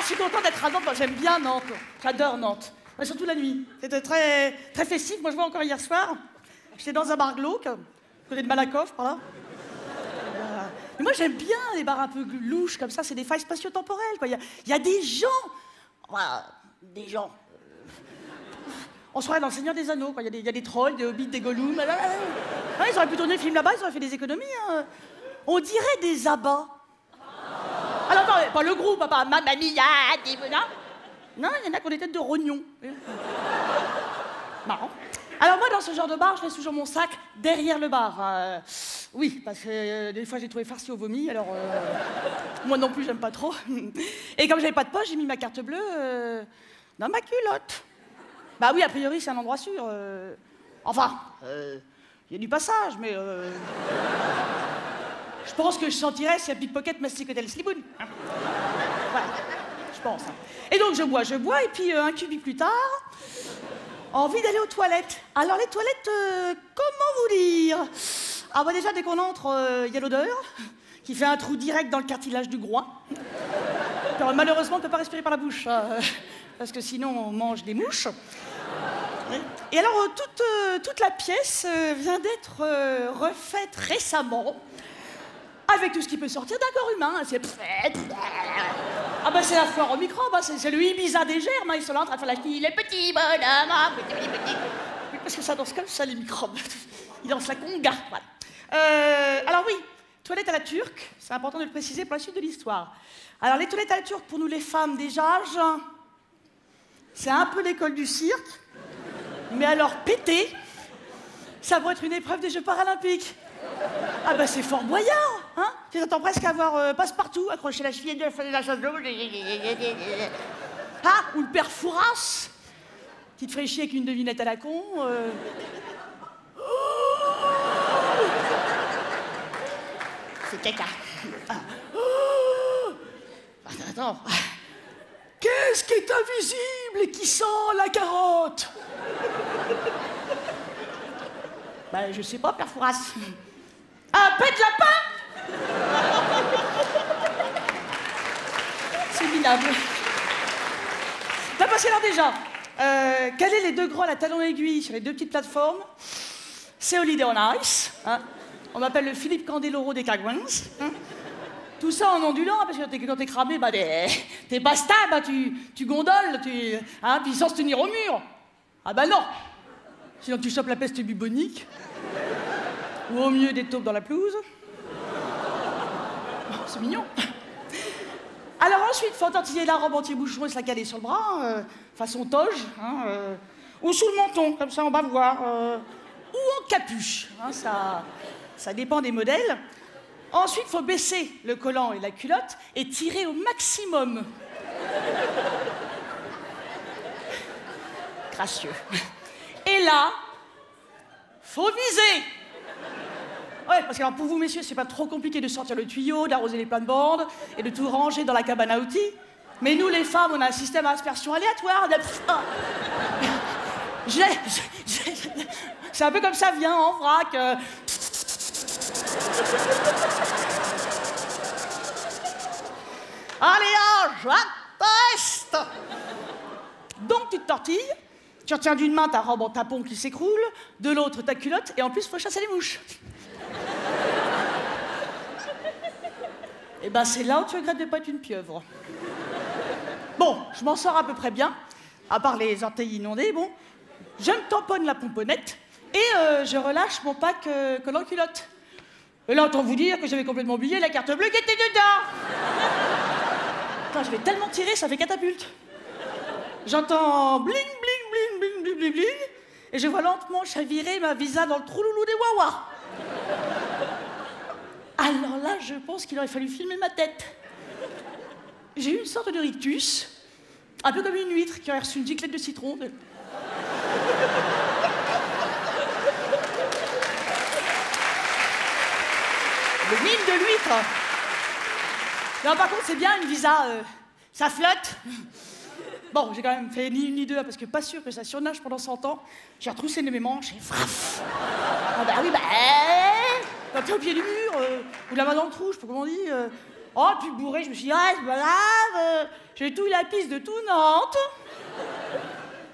je suis contente d'être à Nantes. Moi, j'aime bien Nantes. J'adore Nantes. Mais surtout la nuit. C'était très, très festif. Moi, je vois encore hier soir. J'étais dans un bar glauque, côté de Malakoff, par là. Mais moi, j'aime bien les bars un peu louches comme ça. C'est des failles spatio-temporelles, quoi. Il y a des gens. Voilà, des gens. On se croirait dans le Seigneur des Anneaux, quoi. Il y a des trolls, des hobbits, des gollums. Ouais, ils auraient pu tourner le film là-bas, ils auraient fait des économies. Hein. On dirait des abats. Alors, attends, pas le groupe, pas Mamma Mia, non. Non, il y en a qui ont des têtes de rognons. Marrant. Alors moi, dans ce genre de bar, je laisse toujours mon sac derrière le bar. Oui, parce que des fois, j'ai trouvé farci au vomi, alors moi non plus, j'aime pas trop. Et comme j'avais pas de poche, j'ai mis ma carte bleue dans ma culotte. Bah oui, a priori, c'est un endroit sûr. Enfin, il y a du passage, mais... je pense que je sentirais si un pickpocket masticotait le sliboun. Hein. Voilà, je pense. Hein. Et donc, je bois, et puis un cubi plus tard... envie d'aller aux toilettes. Alors les toilettes, comment vous dire? Ah bah déjà, dès qu'on entre, il y a l'odeur, qui fait un trou direct dans le cartilage du groin. Alors, malheureusement, on ne peut pas respirer par la bouche, parce que sinon, on mange des mouches. Et alors, toute la pièce vient d'être refaite récemment, avec tout ce qui peut sortir d'un corps humain. C'est... ah ben c'est la foire aux microbes, hein. C'est le Ibiza des germes, hein. Ils sont là en train de faire la fille, les petits bonhommes, hein. Petit. Parce que ça danse comme ça, les microbes. Ils dansent la conga, voilà. Alors oui, toilettes à la turque, c'est important de le préciser pour la suite de l'histoire. Alors les toilettes à la turque, pour nous les femmes déjà, c'est un peu l'école du cirque, mais alors pété, ça pourrait être une épreuve des Jeux paralympiques. Ah bah c'est fort boyard, hein. Tu t'attends presque à voir Passe-Partout accrocher la cheville de la chasse d'eau. Ah, ou le père Fouras, qui te ferait chier avec une devinette à la con. C'est caca. Attends. Qu'est-ce qui est invisible et qui sent la carotte? Bah je sais pas, père Fouras. Un pet de lapin? C'est minable. Bah parce que alors déjà, caler les deux gros à la talon aiguille sur les deux petites plateformes, c'est Holiday on Ice. Hein. On m'appelle le Philippe Candeloro des Cagouins. Hein. Tout ça en ondulant, parce que quand t'es cramé, bah t'es pas stable, bah, tu gondoles, hein, puis sans se tenir au mur. Ah bah non. Sinon tu chopes la peste bubonique. Ou au mieux des taupes dans la pelouse. Oh, c'est mignon. Alors ensuite, faut entortiller la robe anti-bouchon et se la caler sur le bras, façon toge, hein, ou sous le menton, comme ça on va voir, ou en capuche, hein, ça dépend des modèles. Ensuite, faut baisser le collant et la culotte et tirer au maximum. Gracieux. Et là, faut viser. Ouais, parce que alors pour vous, messieurs, c'est pas trop compliqué de sortir le tuyau, d'arroser les plates-bandes et de tout ranger dans la cabane à outils. Mais nous, les femmes, on a un système à aspersion aléatoire. C'est un peu comme ça vient en vrac. Allez, j'atteste. Donc, tu te tortilles. Tu retiens d'une main ta robe en tapon qui s'écroule, de l'autre ta culotte, et en plus, faut chasser les mouches. Et ben c'est là où tu regrettes de pas être une pieuvre. Bon, je m'en sors à peu près bien, à part les orteils inondés, bon. Je me tamponne la pomponnette, et je relâche mon pack collant culotte. Et là, autant vous dire que j'avais complètement oublié la carte bleue qui était dedans. Putain, je vais tellement tirer, ça fait catapulte. J'entends bling, bling, bling, bling, bling, bling, bling, et je vois lentement chavirer ma visa dans le trou loulou des Wawa. Alors là, je pense qu'il aurait fallu filmer ma tête. J'ai eu une sorte de rictus, un peu comme une huître qui aurait reçu une giclette de citron. Le mine de l'huître. Non, par contre, c'est bien une visa, ça flotte. Bon, j'ai quand même fait ni une ni deux, parce que pas sûr que ça surnage pendant 100 ans. J'ai retroussé mes manches et fraf. Ah bah oui, bah... quand t'es au pied du mur, ou la main dans le trou, je sais pas comment on dit, Oh, puis bourré, je me suis dit, ah, c'est pas grave, j'ai tout la piste de tout Nantes.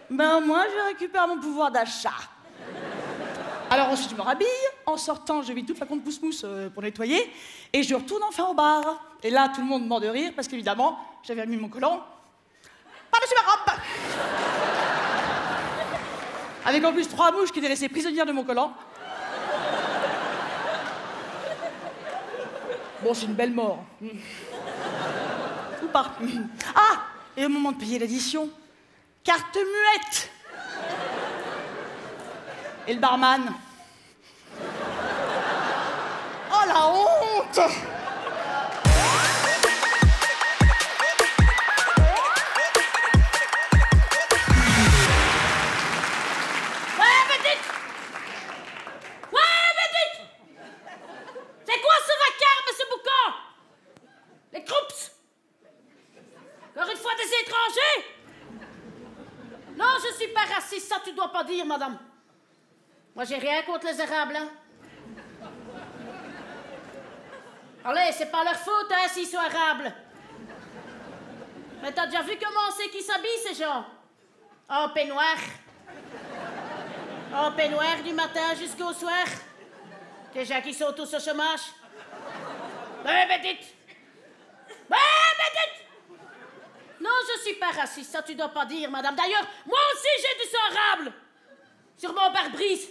Ben, moi, je récupère mon pouvoir d'achat. Alors ensuite, je me rhabille. En sortant, je vide toute la compte pousse-mousse pour nettoyer. Et je retourne enfin au bar. Et là, tout le monde mord de rire parce qu'évidemment, j'avais remis mon collant par-dessus ma robe. Avec en plus 3 mouches qui étaient restées prisonnières de mon collant. Bon, c'est une belle mort. Ou pas. Ah! Et au moment de payer l'addition, carte muette. Et le barman. Oh la honte! Ça, tu dois pas dire, madame. Moi, j'ai rien contre les Arabes, hein. Allez, c'est pas leur faute, hein, s'ils sont Arabes. Mais t'as déjà vu comment c'est qu'ils s'habillent, ces gens? En peignoir. En peignoir du matin jusqu'au soir. Déjà qu'ils sont tous au chômage. Ouais, mais dites. Non, je suis pas raciste, ça tu dois pas dire, madame. D'ailleurs, moi aussi j'ai du sang arable sur mon pare-brise.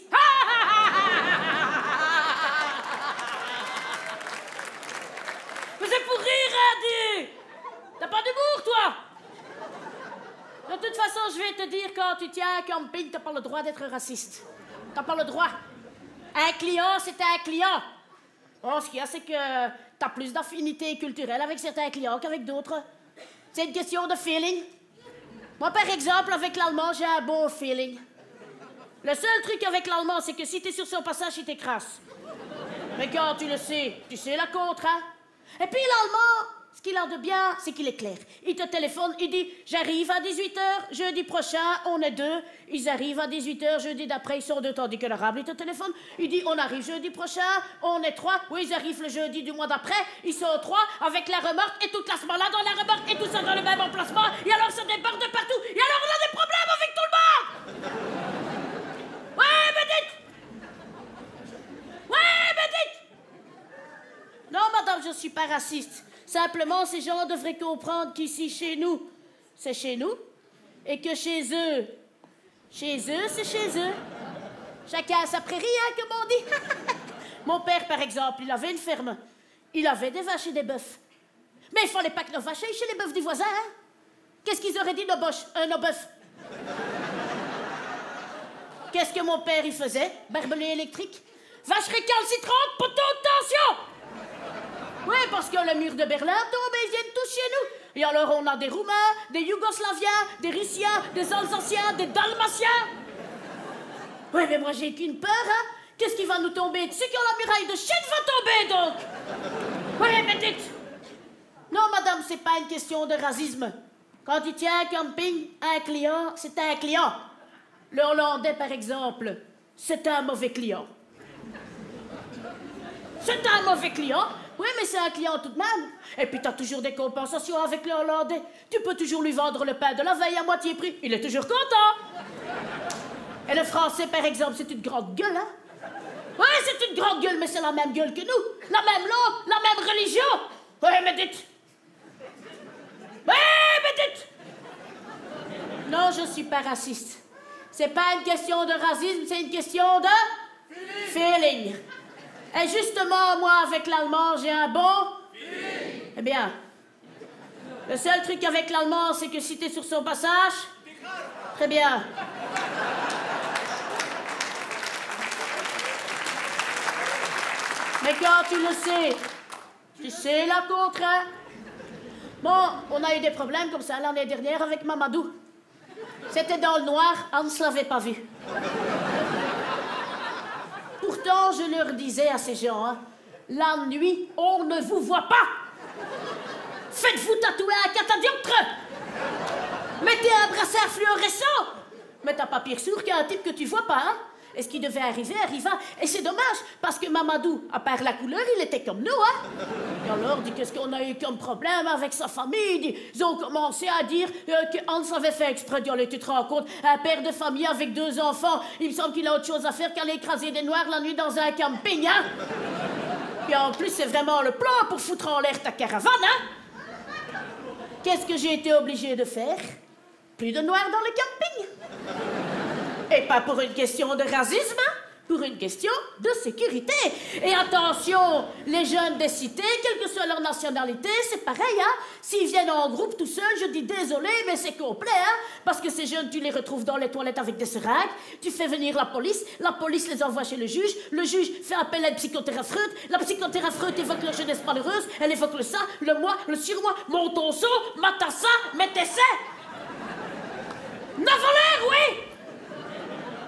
Mais c'est pour rire, Adi. T'as pas d'humour, toi? De toute façon, je vais te dire, quand tu tiens un camping, t'as pas le droit d'être raciste. T'as pas le droit. Un client, c'est un client. Bon, ce qu'il y a, c'est que t'as plus d'affinité culturelle avec certains clients qu'avec d'autres. C'est une question de feeling. Moi, par exemple, avec l'allemand, j'ai un bon feeling. Le seul truc avec l'allemand, c'est que si t'es sur son passage, il t'écrase. Mais quand tu le sais, tu sais la contre, hein? Et puis l'allemand, ce qu'il a de bien, c'est qu'il est clair. Il te téléphone, il dit « J'arrive à 18h, jeudi prochain, on est 2. » Ils arrivent à 18h, jeudi d'après, ils sont 2, tandis que l'arabe, il te téléphone. Il dit « On arrive jeudi prochain, on est 3. » Oui, ils arrivent le jeudi du mois d'après, ils sont 3, avec la remorque et toute la semaine là dans la remorque et tout ça dans le même emplacement. Et alors ça déborde de partout. Et alors on a des problèmes avec tout le monde. Ouais, mais dites. Non, madame, je suis pas raciste. Simplement, ces gens devraient comprendre qu'ici, chez nous, c'est chez nous, et que chez eux, c'est chez eux. Chacun sa prairie, hein, comme on dit. Mon père, par exemple, il avait une ferme. Il avait des vaches et des bœufs. Mais il fallait pas que nos vaches aillent chez les bœufs du voisin, hein. Qu'est-ce qu'ils auraient dit, nos bœufs? Qu'est-ce que mon père, il faisait? Barbelé électrique. Vache récalcitrante, poteau de tension. Oui, parce que le mur de Berlin tombe et ils viennent tous chez nous. Et alors on a des Roumains, des Yougoslaviens, des Russiens, des Alsaciens, des Dalmatiens. Oui, mais moi j'ai qu'une peur, hein. Qu'est-ce qui va nous tomber dessus quand la muraille de Chine va tomber, donc? Oui, mais dites. Non, madame, c'est pas une question de racisme. Quand tu tiens un camping, un client, c'est un client. Le Hollandais, par exemple, c'est un mauvais client. C'est un mauvais client. Oui, mais c'est un client tout de même. Et puis t'as toujours des compensations avec le Hollandais. Tu peux toujours lui vendre le pain de la veille à moitié prix. Il est toujours content. Et le Français, par exemple, c'est une grande gueule, hein? Oui, c'est une grande gueule, mais c'est la même gueule que nous. La même langue, la même religion. Oui, mais dites. Oui, mais dites. Non, je suis pas raciste. C'est pas une question de racisme, c'est une question de... feeling. Et justement, moi, avec l'allemand, j'ai un bon... Eh bien, le seul truc avec l'allemand, c'est que si t'es sur son passage... Très bien. Mais quand tu le sais, tu sais la contre, hein? Bon, on a eu des problèmes comme ça l'année dernière avec Mamadou. C'était dans le noir, on ne se l'avait pas vu. Pourtant, je leur disais à ces gens, hein, la nuit, on ne vous voit pas. Faites-vous tatouer un catadioptre. Mettez un brassard fluorescent. Mais t'as pas pire sourd qu'un type que tu vois pas, hein? Et ce qui devait arriver, arriva. Et c'est dommage, parce que Mamadou, à part la couleur, il était comme nous, hein. Et alors, dit, qu'est-ce qu'on a eu comme problème avec sa famille? Ils ont commencé à dire que Hans avait fait exprès. Allez, tu te rends compte, un père de famille avec 2 enfants, il me semble qu'il a autre chose à faire qu'aller écraser des noirs la nuit dans un camping, hein. Puis en plus, c'est vraiment le plan pour foutre en l'air ta caravane, hein. Qu'est-ce que j'ai été obligé de faire? Plus de noirs dans le camping. Et pas pour une question de racisme, hein, pour une question de sécurité. Et attention, les jeunes des cités, quelle que soit leur nationalité, c'est pareil, hein. S'ils viennent en groupe tout seuls, je dis désolé, mais c'est complet, hein. Parce que ces jeunes, tu les retrouves dans les toilettes avec des seringues, tu fais venir la police les envoie chez le juge fait appel à une psychothérapeute, la psychothérapeute évoque leur jeunesse malheureuse, elle évoque le ça, le moi, le surmoi, mon tonceau, ma tassa, mes tessais. Navoleur, oui!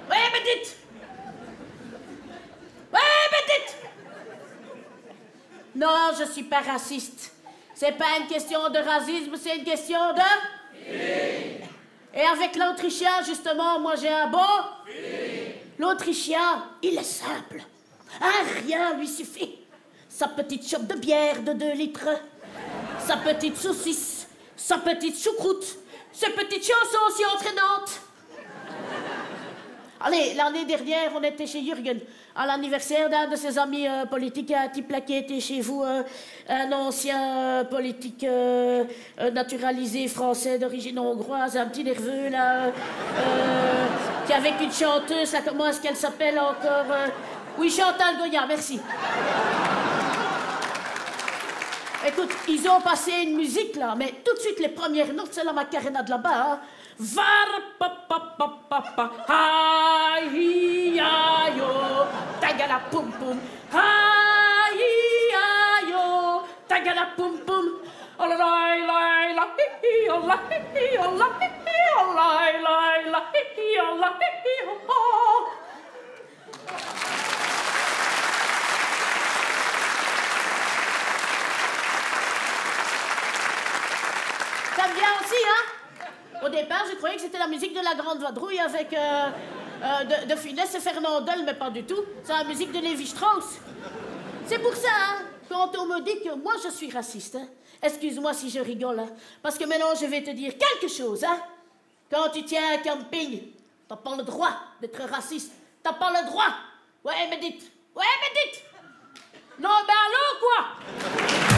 Oui, mais dites! Oui, mais dites! Non, je suis pas raciste. C'est pas une question de racisme, c'est une question de... Oui. Et avec l'Autrichien, justement, moi j'ai un bon... Oui. L'Autrichien, il est simple. Rien lui suffit. Sa petite chope de bière de 2 litres, sa petite saucisse, sa petite choucroute, ses petites chansons aussi entraînantes. Allez, l'année dernière, on était chez Jürgen, à l'anniversaire d'un de ses amis politiques, un type là qui était chez vous, un ancien politique naturalisé français d'origine hongroise, un petit nerveux là, qui avec une chanteuse, là, comment est-ce qu'elle s'appelle encore Oui, Chantal Goya, merci. Écoute, ils ont passé une musique, là, mais tout de suite, les premières notes, c'est la Macarena de là-bas, hein. Var pa pa pa pa pa ha hi ya yo tagala pum pum ha hi ya yo tagala pum pum la la la la hi la hi la hi la la hi la hi Ça me vient aussi, hein? Au départ, je croyais que c'était la musique de la Grande Vadrouille avec de Funès et Fernandel, mais pas du tout. C'est la musique de Lévi-Strauss. C'est pour ça, hein, quand on me dit que moi je suis raciste, hein, excuse-moi si je rigole, hein, parce que maintenant je vais te dire quelque chose. Hein. Quand tu tiens un camping, t'as pas le droit d'être raciste. T'as pas le droit. Ouais, mais dites. Ouais, mais dites. Non, ben allô, quoi?